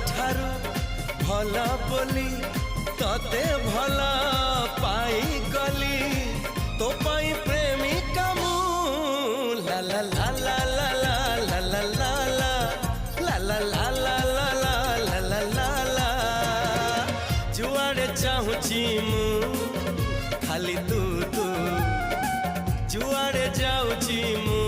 ठारू भला बोली तते भला पाई गली तो पाई प्रेमिका मु ला ला ला ला ला ला ला ला ला ला ला ला ला ला ला ला ला जुआड़े चाहूची मु खाली तू तू जुआड़े जाऊची मु